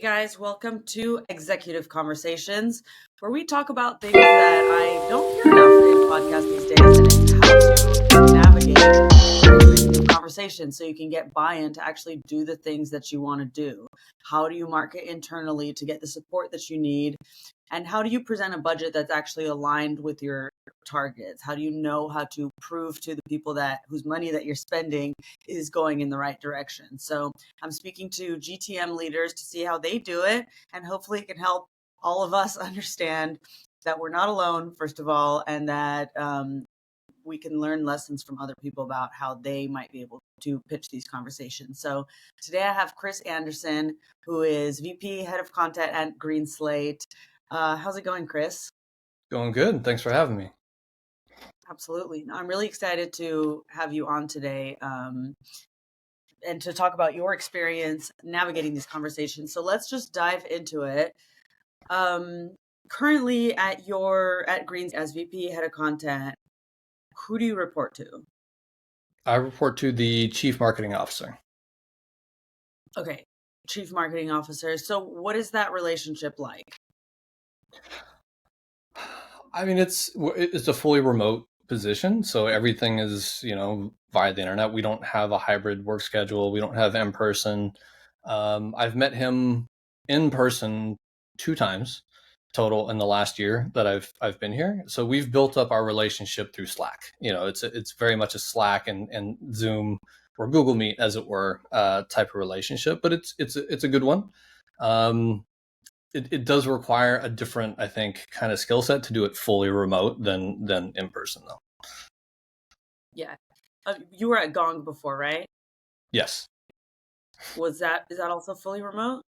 guys, welcome to Executive Conversations, where we talk about things that I don't hear enough in podcasts these days, and it's how to navigate executive conversations so you can get buy-in to actually do the things that you want to do. How do you market internally to get the support that you need? And how do you present a budget that's actually aligned with your targets? How do you know how to prove to the people that whose money that you're spending is going in the right direction? So I'm speaking to GTM leaders to see how they do it, and hopefully it can help all of us understand that we're not alone, first of all, and that we can learn lessons from other people about how they might be able to pitch these conversations. So today I have Chris Anderson, who is VP Head of Content at Greenslate. How's it going, Chris? Going good. Thanks for having me. Absolutely. I'm really excited to have you on today and to talk about your experience navigating these conversations. So let's just dive into it. Currently at Greens as VP Head of Content, who do you report to? I report to the Chief Marketing Officer. Okay, Chief Marketing Officer. So what is that relationship like? I mean, it's a fully remote position, so everything is, via the internet. We don't have a hybrid work schedule. We don't have in person. I've met him in person 2 times total in the last year that I've been here. So we've built up our relationship through Slack. It's very much a Slack and Zoom or Google Meet, as it were, type of relationship. But it's a good one. It does require a different, I think, kind of skill set to do it fully remote than in person, though. Yeah. You were at Gong before, right? Yes. Is that also fully remote?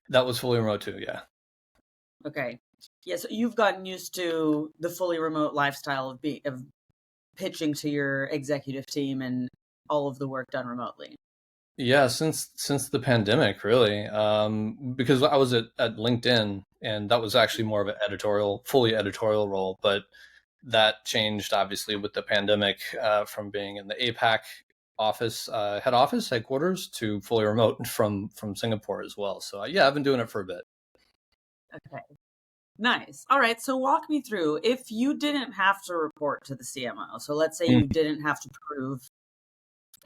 That was fully remote too, yeah. Okay. Yeah, so you've gotten used to the fully remote lifestyle of pitching to your executive team and all of the work done remotely. Yeah, since the pandemic, really, because I was at LinkedIn, and that was actually more of an fully editorial role, but that changed obviously with the pandemic, from being in the APAC office, headquarters, to fully remote from Singapore as well. So yeah, I've been doing it for a bit. Okay. Nice. All right. So walk me through, if you didn't have to report to the CMO. So let's say you didn't have to prove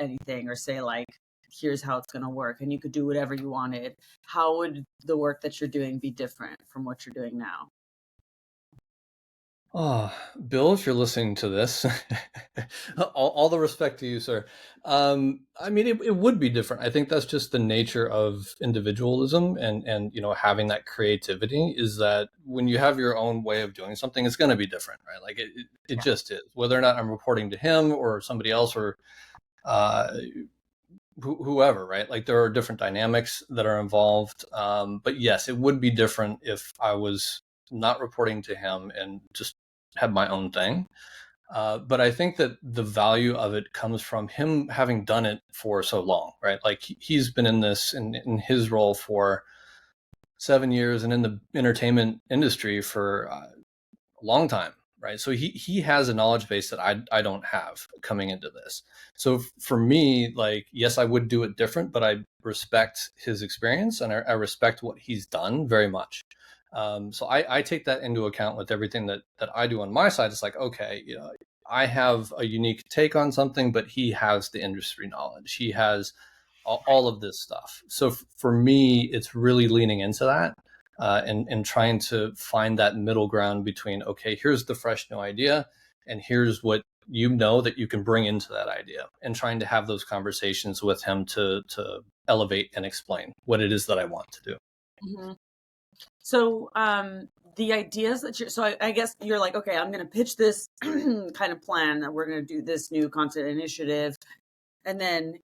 anything or say like, here's how it's going to work, and you could do whatever you wanted. How would the work that you're doing be different from what you're doing now? Oh, Bill, if you're listening to this, all the respect to you, sir. I mean, it would be different. I think that's just the nature of individualism and having that creativity, is that when you have your own way of doing something, it's going to be different, right? Like it just is. Whether or not I'm reporting to him or somebody else or whoever, right? Like there are different dynamics that are involved. But yes, it would be different if I was not reporting to him and just had my own thing. But I think that the value of it comes from him having done it for so long, right? Like he's been in this in his role for 7 years and in the entertainment industry for a long time, right? So he has a knowledge base that I don't have coming into this. So for me, like, yes, I would do it different, but I respect his experience and I respect what he's done very much. So I take that into account with everything that I do on my side. It's like, okay, I have a unique take on something, but he has the industry knowledge. He has all of this stuff. So for me, it's really leaning into that, and trying to find that middle ground between, okay, here's the fresh new idea, and here's what that you can bring into that idea, and trying to have those conversations with him to elevate and explain what it is that I want to do. Mm-hmm. So the ideas that I guess you're like, okay, I'm going to pitch this kind of plan that we're going to do this new content initiative. And then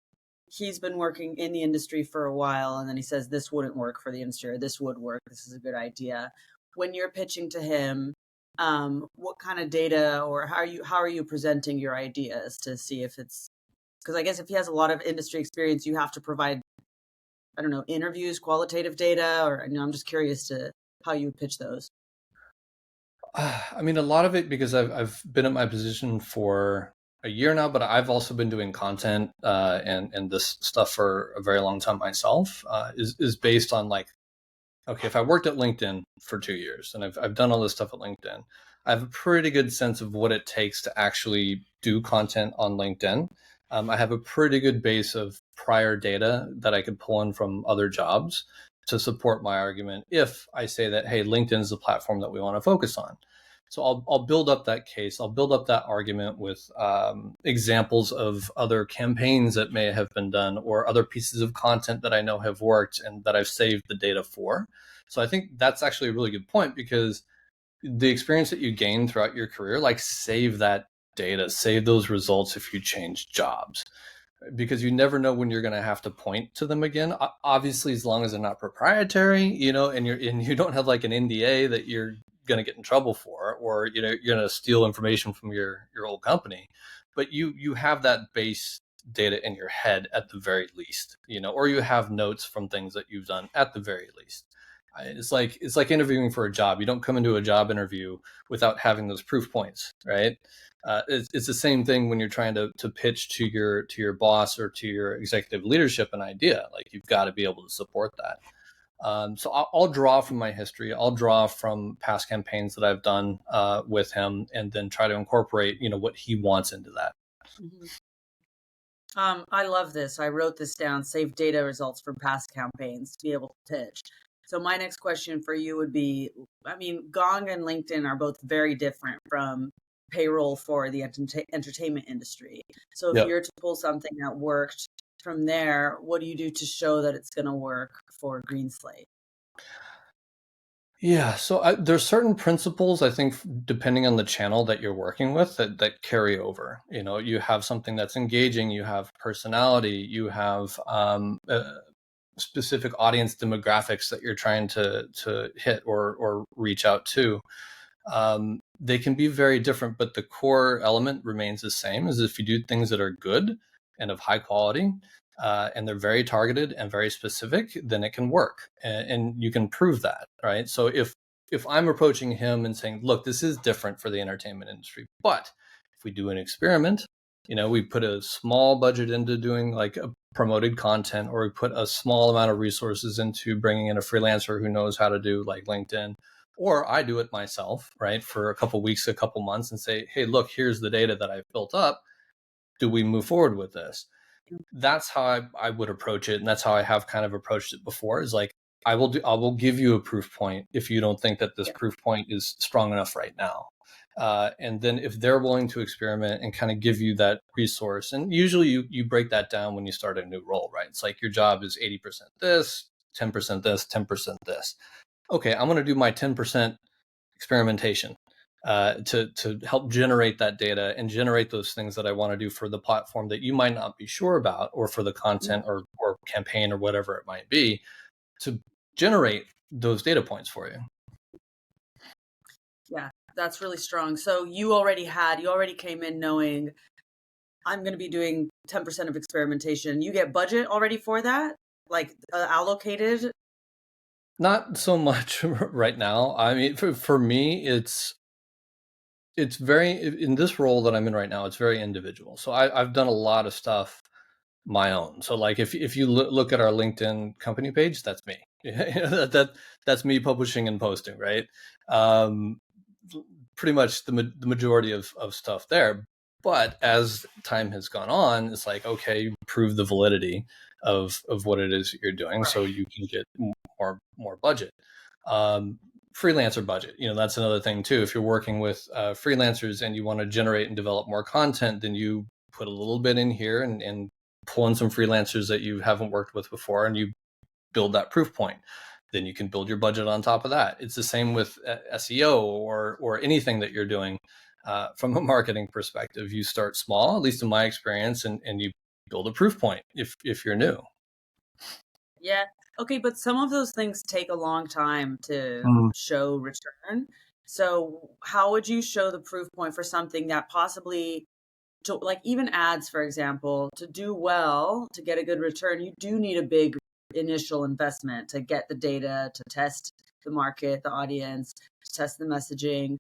he's been working in the industry for a while. And then he says, this wouldn't work for the industry, or this would work. This is a good idea. When you're pitching to him, what kind of data, or how are you presenting your ideas to see if it's, because I guess if he has a lot of industry experience, you have to provide, I don't know, interviews, qualitative data, or I'm just curious to how you would pitch those. I mean, a lot of it, because I've been at my position for a year now, but I've also been doing content and this stuff for a very long time myself. Is based on like, okay, if I worked at LinkedIn for 2 years and I've done all this stuff at LinkedIn, I have a pretty good sense of what it takes to actually do content on LinkedIn. I have a pretty good base of prior data that I could pull in from other jobs to support my argument if I say that, hey, LinkedIn is the platform that we want to focus on. So I'll build up that case. I'll build up that argument with examples of other campaigns that may have been done or other pieces of content that I know have worked and that I've saved the data for. So I think that's actually a really good point, because the experience that you gain throughout your career, like save that data, save those results if you change jobs, because you never know when you're going to have to point to them again. Obviously, as long as they're not proprietary, and you don't have like an NDA that you're going to get in trouble for, or you're going to steal information from your old company, but you have that base data in your head at the very least, or you have notes from things that you've done at the very least. It's like interviewing for a job. You don't come into a job interview without having those proof points, right? It's the same thing when you're trying to pitch to your boss or to your executive leadership an idea. Like, you've got to be able to support that. So I'll draw from my history. I'll draw from past campaigns that I've done with him, and then try to incorporate what he wants into that. Mm-hmm. I love this. I wrote this down: save data results from past campaigns to be able to pitch. So my next question for you would be, I mean, Gong and LinkedIn are both very different from payroll for the entertainment industry. So if Yep. you're to pull something that worked from there, what do you do to show that it's going to work for GreenSlate? Yeah, so there's certain principles, I think, depending on the channel that you're working with, that carry over. You have something that's engaging, you have personality, you have specific audience demographics that you're trying to hit or reach out to. They can be very different, but the core element remains the same. As if you do things that are good and of high quality, and they're very targeted and very specific, then it can work, and you can prove that, right? So if I'm approaching him and saying, look, this is different for the entertainment industry, but if we do an experiment, we put a small budget into doing like a promoted content, or we put a small amount of resources into bringing in a freelancer who knows how to do like LinkedIn, or I do it myself, right, for a couple weeks, a couple months, and say, hey, look, here's the data that I've built up. Do we move forward with this? That's how I would approach it, and that's how I have kind of approached it before. Is like, I will give you a proof point if you don't think that this proof point is strong enough right now. And then if they're willing to experiment and kind of give you that resource, and usually you break that down when you start a new role, right? It's like your job is 80% this, 10% this, 10% this. Okay, I'm going to do my 10% experimentation to help generate that data and generate those things that I want to do for the platform that you might not be sure about, or for the content or campaign or whatever it might be, to generate those data points for you. Yeah, that's really strong. So you already came in knowing, I'm going to be doing 10% of experimentation. You get budget already for that, like allocated? Not so much right now. I mean, for me, it's very, in this role that I'm in right now, it's very individual. So I've done a lot of stuff my own. So like, if you look at our LinkedIn company page, that's me. That's me publishing and posting, right? Pretty much the majority of stuff there. But as time has gone on, it's like, okay, you prove the validity of what it is you're doing, so you can get more budget. Freelancer budget, that's another thing too. If you're working with freelancers and you want to generate and develop more content, then you put a little bit in here and pull in some freelancers that you haven't worked with before, and you build that proof point. Then you can build your budget on top of that. It's the same with SEO or anything that you're doing from a marketing perspective. You start small, at least in my experience, and you build a proof point if you're new. Yeah. Okay, but some of those things take a long time to show return. So how would you show the proof point for something that possibly, to, like even ads, for example, to do well, to get a good return, you do need a big initial investment to get the data, to test the market, the audience, to test the messaging.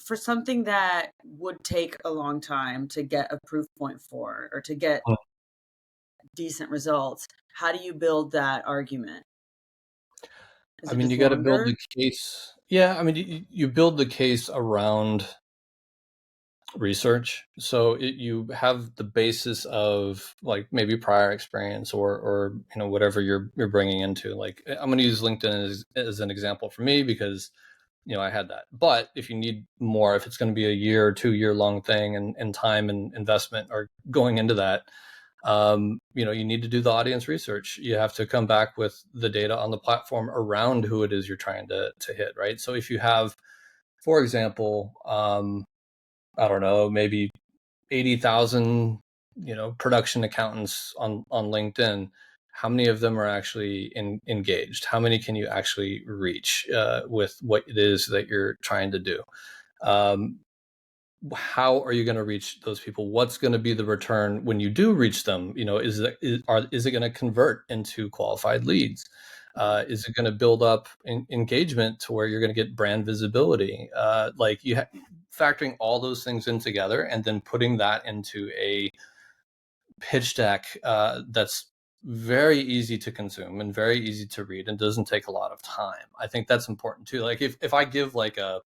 for something that would take a long time to get a proof point for, or to get decent results, how do you build that argument? Is I it mean, just you got to build longer? the case. Yeah, I mean, you build the case around research. So you have the basis of like maybe prior experience or whatever you're bringing into. Like I'm going to use LinkedIn as an example for me because I had that. But if you need more, if it's going to be a year or 2 year long thing and time and investment are going into that, you need to do the audience research. You have to come back with the data on the platform around who it is you're trying to hit, right? So if you have, for example, I don't know, maybe 80,000, production accountants on LinkedIn, how many of them are actually engaged? How many can you actually reach with what it is that you're trying to do? How are you going to reach those people? What's going to be the return when you do reach them? Is it going to convert into qualified leads? Is it going to build up engagement to where you're going to get brand visibility? Like factoring all those things in together and then putting that into a pitch deck that's very easy to consume and very easy to read and doesn't take a lot of time. I think that's important too. Like if I give like a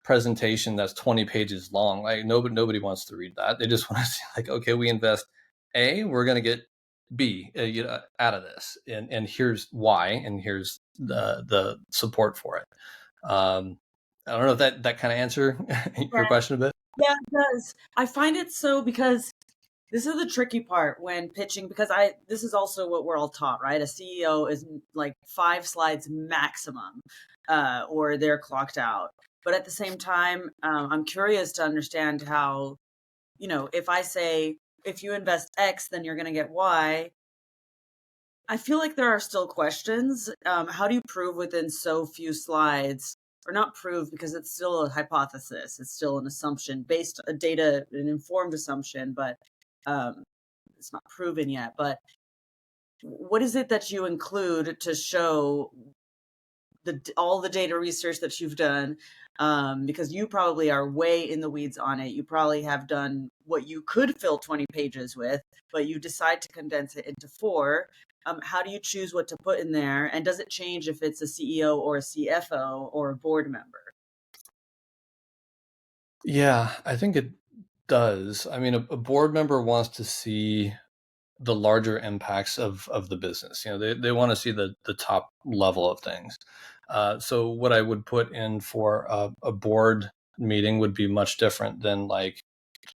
presentation that's 20 pages long, like nobody wants to read that. They just want to see like, okay, we invest A, we're going to get B out of this, and here's why, and here's the support for it. I don't know if that kind of answer your question a bit. Yeah, it does. I find it so, because this is the tricky part when pitching, because this is also what we're all taught, right? A CEO is like 5 slides maximum, or they're clocked out. But at the same time, I'm curious to understand how, if I say, if you invest X, then you're going to get Y. I feel like there are still questions. How do you prove within so few slides, or not prove, because it's still a hypothesis, it's still an assumption based on data, an informed assumption, but um, it's not proven yet. But what is it that you include to show all the data research that you've done? Because you probably are way in the weeds on it. You probably have done what you could fill 20 pages with, but you decide to condense it into 4. How do you choose what to put in there? And does it change if it's a CEO or a CFO or a board member? Yeah, I think it does. I mean, a board member wants to see the larger impacts of the business. They want to see the top level of things. So what I would put in for a board meeting would be much different than like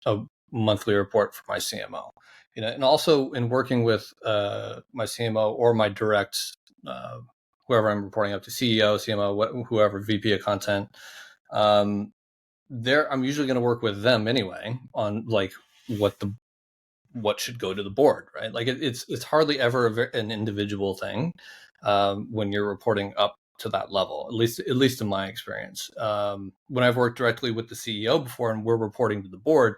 a monthly report for my CMO. And also in working with my CMO or my direct whoever I'm reporting up to, CEO, CMO, whoever, VP of content. I'm usually going to work with them anyway on like what should go to the board, right? Like it's hardly ever an individual thing when you're reporting up to that level, at least in my experience. When I've worked directly with the CEO before and we're reporting to the board,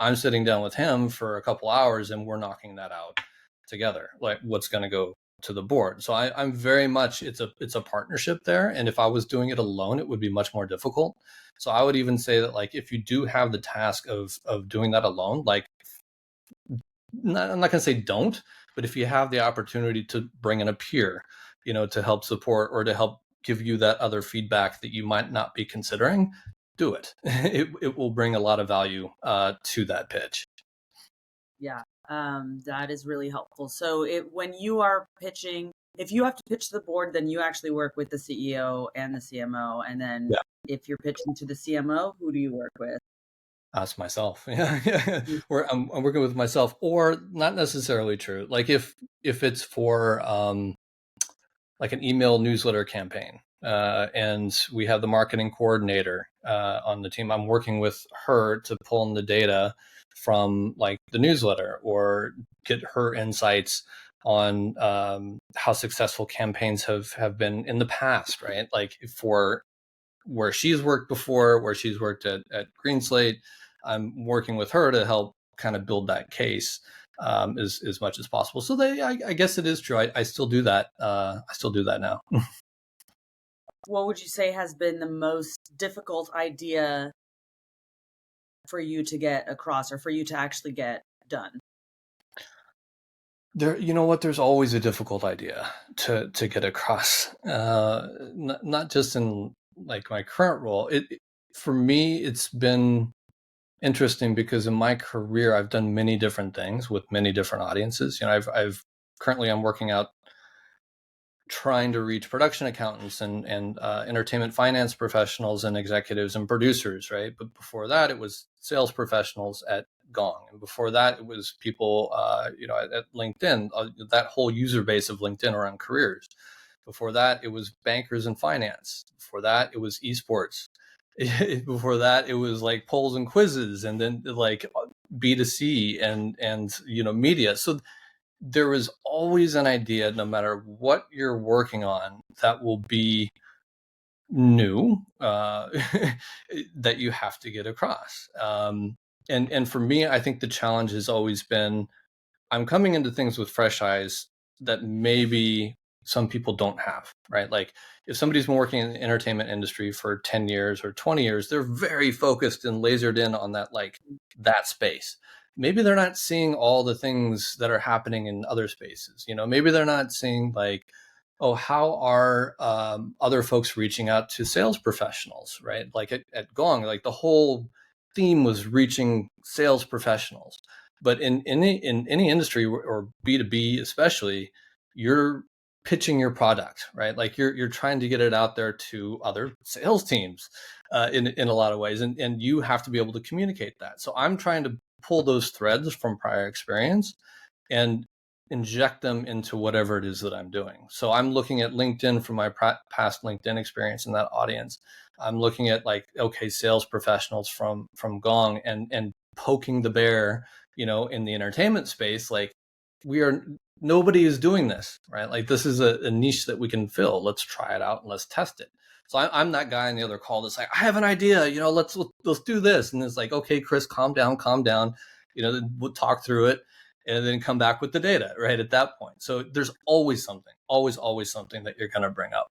I'm sitting down with him for a couple hours and we're knocking that out together, like what's going to go to the board. So I'm very much, it's a partnership there. And if I was doing it alone, it would be much more difficult. So I would even say that like, if you do have the task of doing that alone, like I'm not going to say don't, but if you have the opportunity to bring in a peer, to help support or to help give you that other feedback that you might not be considering, do it. It will bring a lot of value to that pitch. Yeah, that is really helpful. So when you are pitching, if you have to pitch to the board, then you actually work with the CEO and the CMO. And then Yeah, if you're pitching to the CMO, who do you work with? that's myself. Yeah, I'm working with myself, or not necessarily true. Like if it's for like an email newsletter campaign. And we have the marketing coordinator on the team. I'm working with her to pull in the data from like the newsletter or get her insights on how successful campaigns have been in the past, right? Like for where she's worked before, where she's worked at GreenSlate, I'm working with her to help kind of build that case as much as possible. So I guess it is true. I still do that. I still do that now. What would you say has been the most difficult idea for you to get across or for you to actually get done? There, you know what? There's always a difficult idea to get across. Not just in like my current role. For me, it's been interesting because in my career, I've done many different things with many different audiences. You know, I've currently I'm working out trying to reach production accountants and entertainment finance professionals and executives and producers, right? But before that, it was sales professionals at Gong, and before that, it was people, at LinkedIn, that whole user base of LinkedIn around careers. Before that, it was bankers and finance. Before that, it was esports. Before that, it was like polls and quizzes, and then like B2C and media. So there was always an idea, no matter what you're working on, that will be new, that you have to get across. And for me, I think the challenge has always been I'm coming into things with fresh eyes that maybe some people don't have, right? Like if somebody's been working in the entertainment industry for 10 years or 20 years, they're very focused and lasered in on that space. Maybe they're not seeing all the things that are happening in other spaces. Maybe they're not seeing like, oh, how are other folks reaching out to sales professionals, right? Like at Gong, like the whole theme was reaching sales professionals. But in any industry or B2B especially, you're pitching your product, right? Like you're trying to get it out there to other sales teams in a lot of ways, and you have to be able to communicate that. So I'm trying to pull those threads from prior experience and inject them into whatever it is that I'm doing. So I'm looking at LinkedIn from my past LinkedIn experience in that audience. I'm looking at like, okay, sales professionals from Gong and poking the bear, in the entertainment space. Like nobody is doing this, right? Like this is a niche that we can fill. Let's try it out and let's test it. So I'm that guy on the other call that's like, I have an idea, let's do this. And it's like, okay, Chris, calm down. We'll talk through it and then come back with the data right at that point. So there's always something, always something that you're going to bring up.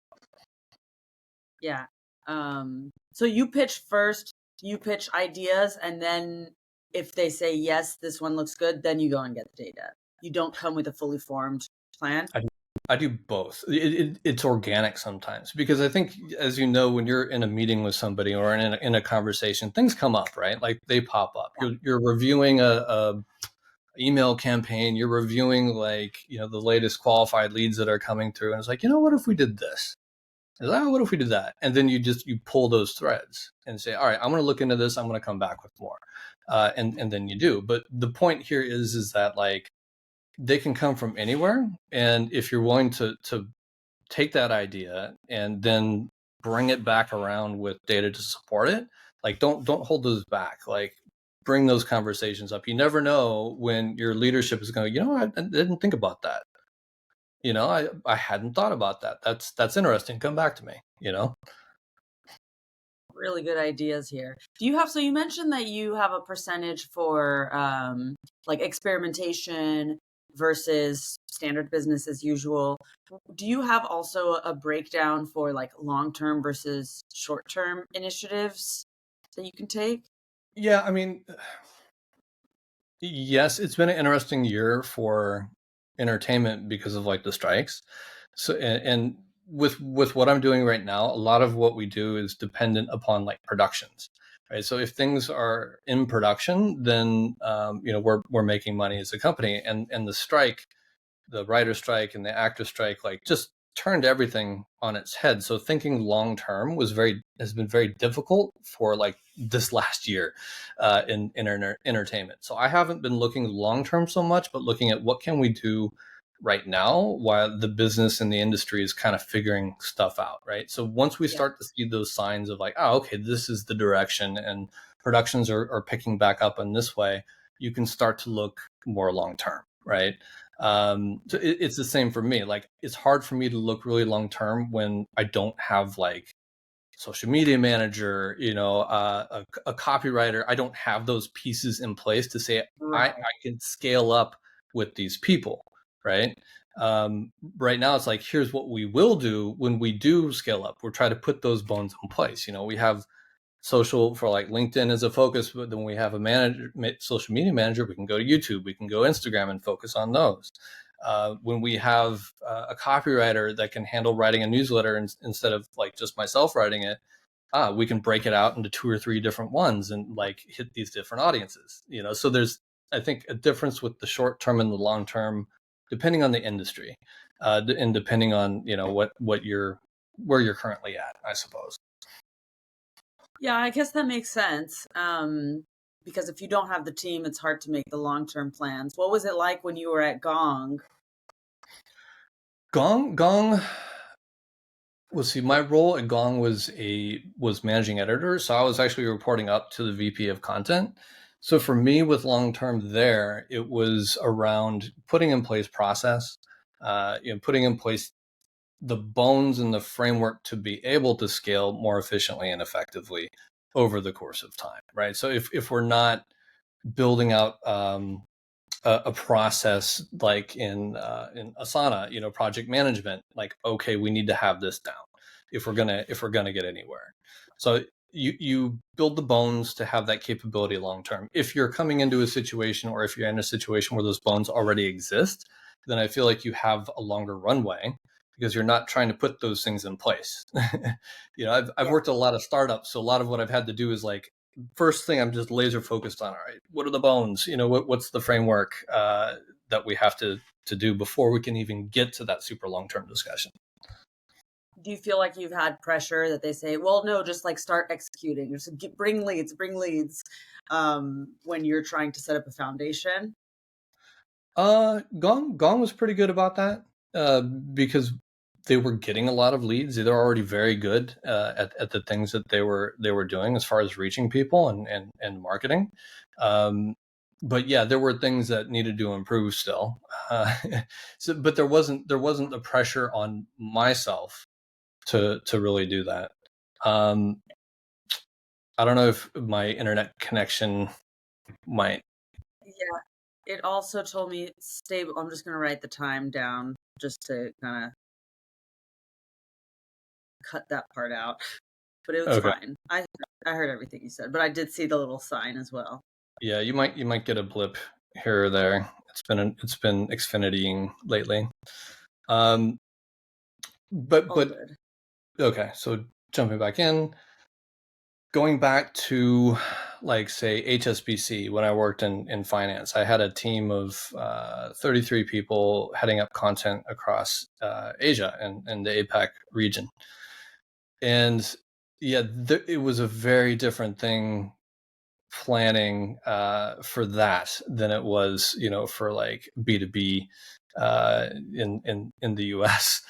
Yeah. So you pitch first, you pitch ideas, and then if they say, yes, this one looks good, then you go and get the data. You don't come with a fully formed plan. I do both. It's organic sometimes because I think, as you know, when you're in a meeting with somebody or in a conversation, things come up, right? Like they pop up. Yeah. You're reviewing a email campaign. You're reviewing like, the latest qualified leads that are coming through. And it's like, what if we did this? What if we did that? And then you pull those threads and say, all right, I'm going to look into this. I'm going to come back with more. And then you do. But the point here is that like they can come from anywhere. And if you're willing to take that idea and then bring it back around with data to support it, like don't hold those back. Like bring those conversations up. You never know when your leadership is going, I didn't think about that. I hadn't thought about that. That's interesting. Come back to me, Really good ideas here. Do you have, so you mentioned that you have a percentage for like experimentation versus standard business as usual. Do you have also a breakdown for like long-term versus short-term initiatives that you can take? Yeah, I mean, yes, it's been an interesting year for entertainment because of like the strikes. So and with what I'm doing right now, a lot of what we do is dependent upon like productions, right? So if things are in production, then we're making money as a company, and the strike, the writer strike and the actor strike, like just turned everything on its head. So thinking long term has been very difficult for like this last year in entertainment. So I haven't been looking long term so much, but looking at what can we do right now while the business and the industry is kind of figuring stuff out, right? So once we start to see those signs of like, oh, okay, this is the direction and productions are picking back up in this way, you can start to look more long term, right? So it's the same for me. Like it's hard for me to look really long term when I don't have like social media manager, a copywriter. I don't have those pieces in place to say I can scale up with these people, right? Right now it's like, here's what we will do when we do scale up. We're trying to put those bones in place. We have social for like LinkedIn is a focus, but then we have a manager, social media manager, we can go to YouTube, we can go Instagram and focus on those. When we have a copywriter that can handle writing a newsletter instead of like just myself writing it, we can break it out into 2 or 3 different ones and like hit these different audiences, so there's, I think, a difference with the short term and the long term, depending on the industry, and depending on, what where you're currently at, I suppose. Yeah, I guess that makes sense. Because if you don't have the team, it's hard to make the long-term plans. What was it like when you were at Gong? Gong. Well, see, my role at Gong was managing editor, so I was actually reporting up to the VP of content. So for me, with long term there, it was around putting in place process, putting in place the bones and the framework to be able to scale more efficiently and effectively over the course of time, right? So if we're not building out a process like in Asana, project management, like, okay, we need to have this down if we're gonna get anywhere. So you build the bones to have that capability long term. If you're coming into a situation, or if you're in a situation where those bones already exist, then I feel like you have a longer runway because you're not trying to put those things in place. I've worked at a lot of startups, so a lot of what I've had to do is like, first thing, I'm just laser focused on, all right, what are the bones? What's the framework that we have to do before we can even get to that super long-term discussion. Do you feel like you've had pressure that they say, well, no, just like start executing, just bring leads, when you're trying to set up a foundation? Gong was pretty good about that, because they were getting a lot of leads. They're already very good at the things that they were doing as far as reaching people and marketing. But yeah, there were things that needed to improve still. But there wasn't the pressure on myself to really do that. I don't know if my internet connection might. Yeah. It also told me stable. I'm just going to write the time down just to kind of cut that part out. But it was Okay. fine. I heard everything you said, but I did see the little sign as well. Yeah, you might get a blip here or there. It's been Xfinitying lately. But Good. okay, so jumping back in, going back to like say HSBC, when I worked in finance, I had a team of 33 people heading up content across Asia and the APAC region. And yeah, it was a very different thing planning for that than it was, for like B2B in the US.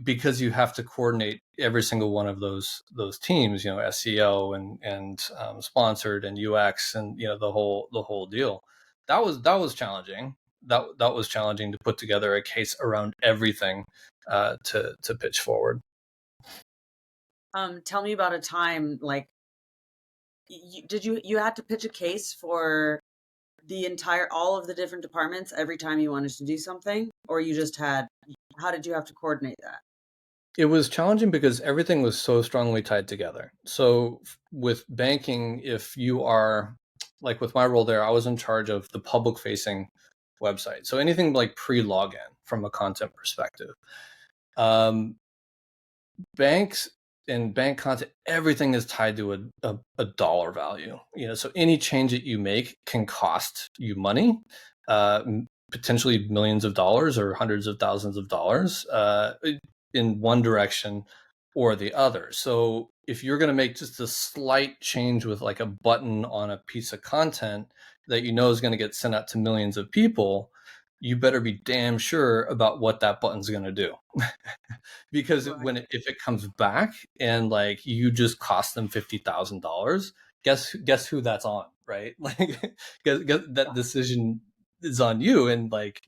Because you have to coordinate every single one of those teams, SEO and sponsored and UX and the whole deal. That was challenging. That was challenging to put together a case around everything to pitch forward. Tell me about a time like you had to pitch a case for all of the different departments every time you wanted to do something, or you just had, how did you have to coordinate that? It was challenging because everything was so strongly tied together. So with banking, if you are, like with my role there, I was in charge of the public facing website. So anything like pre-login from a content perspective. Banks and bank content, everything is tied to a dollar value. So any change that you make can cost you money, potentially millions of dollars or hundreds of thousands of dollars, in one direction or the other. So if you're going to make just a slight change with like a button on a piece of content that is going to get sent out to millions of people, you better be damn sure about what that button's going to do. Because Right. if it comes back and like you just cost them $50,000, guess who that's on, right? Like, guess that decision is on you, and like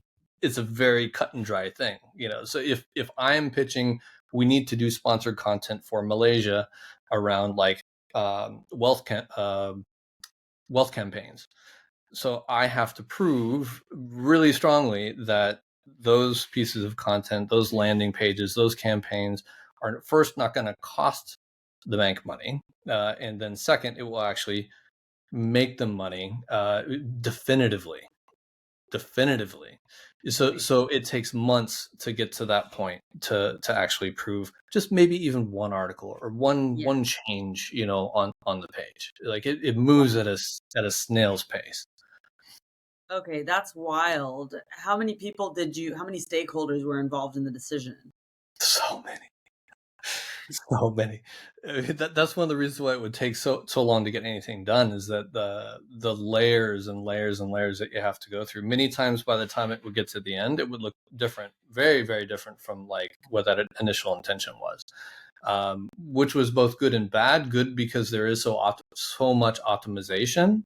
it's a very cut and dry thing, So if I'm pitching, we need to do sponsored content for Malaysia around like wealth campaigns. So I have to prove really strongly that those pieces of content, those landing pages, those campaigns are first not going to cost the bank money. and then second, it will actually make them money definitively. So it takes months to get to that point to actually prove just maybe even one article or one change, on the page. Like it moves at a snail's pace. Okay, that's wild. How many stakeholders were involved in the decision? So many. So many. That's one of the reasons why it would take so long to get anything done, is that the layers and layers and layers that you have to go through. Many times by the time it would get to the end, it would look different, very, very different from like what that initial intention was. Which was both good and bad. Good because there is so much optimization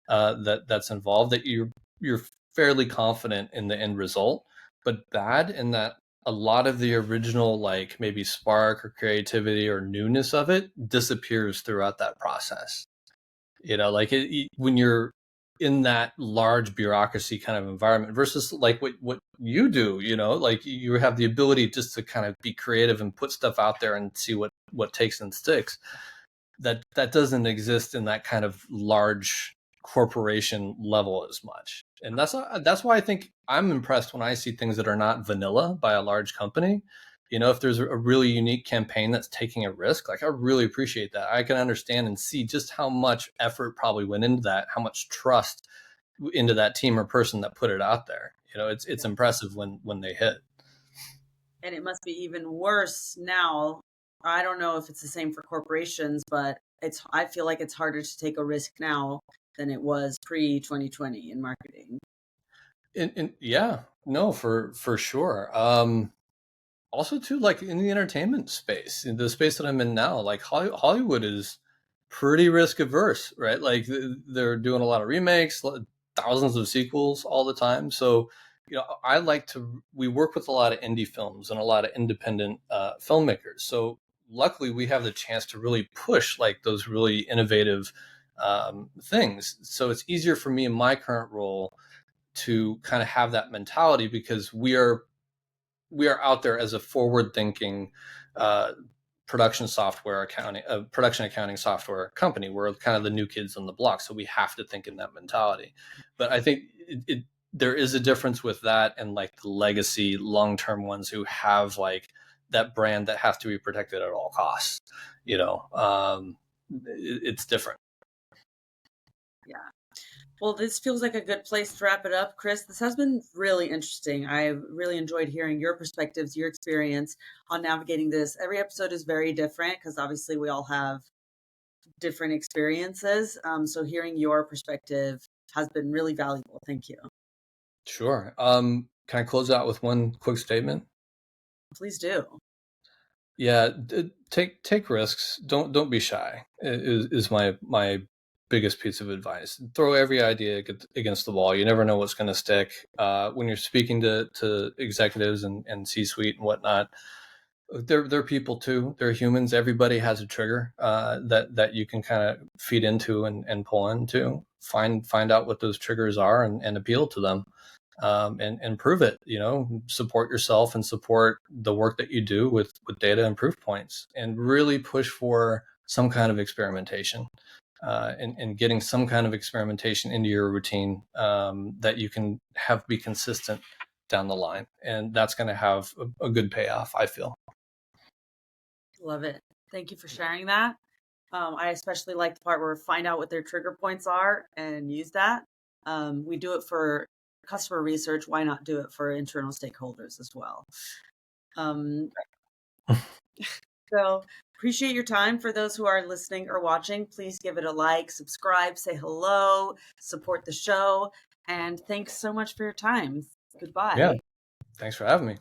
that's involved that you're fairly confident in the end result, but bad in that a lot of the original, like maybe spark or creativity or newness of it disappears throughout that process. Like when you're in that large bureaucracy kind of environment versus like what you do, like you have the ability just to kind of be creative and put stuff out there and see what takes and sticks. That doesn't exist in that kind of large corporation level as much. And that's why I think I'm impressed when I see things that are not vanilla by a large company. If there's a really unique campaign that's taking a risk, like I really appreciate that. I can understand and see just how much effort probably went into that, how much trust into that team or person that put it out there. It's impressive when they hit. And it must be even worse now. I don't know if it's the same for corporations, but I feel like it's harder to take a risk now than it was pre 2020 in marketing. Yeah, no, for sure. Also too, like in the entertainment space, in the space that I'm in now, like Hollywood is pretty risk averse, right? Like they're doing a lot of remakes, thousands of sequels all the time. So, we work with a lot of indie films and a lot of independent filmmakers. So luckily we have the chance to really push like those really innovative things. So it's easier for me in my current role to kind of have that mentality because we are out there as a forward-thinking production accounting software company. We're kind of the new kids on the block, so we have to think in that mentality. But I think there is a difference with that and like the legacy long-term ones who have like that brand that has to be protected at all costs. It's different. Yeah. Well, this feels like a good place to wrap it up. Chris, this has been really interesting. I really enjoyed hearing your perspectives, your experience on navigating this. Every episode is very different because obviously we all have different experiences. So hearing your perspective has been really valuable. Thank you. Sure. Can I close out with one quick statement? Please do. Yeah, take risks. Don't be shy. Is my biggest piece of advice. Throw every idea against the wall. You never know what's going to stick. When you're speaking to executives and C-suite and whatnot, they're people too. They're humans. Everybody has a trigger that you can kind of feed into and pull into. Find out what those triggers are and appeal to them. And prove it, support yourself and support the work that you do with data and proof points, and really push for some kind of experimentation and getting some kind of experimentation into your routine that you can be consistent down the line. And that's going to have a good payoff, I feel. Love it. Thank you for sharing that. I especially like the part where we find out what their trigger points are and use that. We do it for customer research. Why not do it for internal stakeholders as well? So appreciate your time. For those who are listening or watching, please give it a like, subscribe, say hello, support the show. And thanks so much for your time. Goodbye. Yeah. Thanks for having me.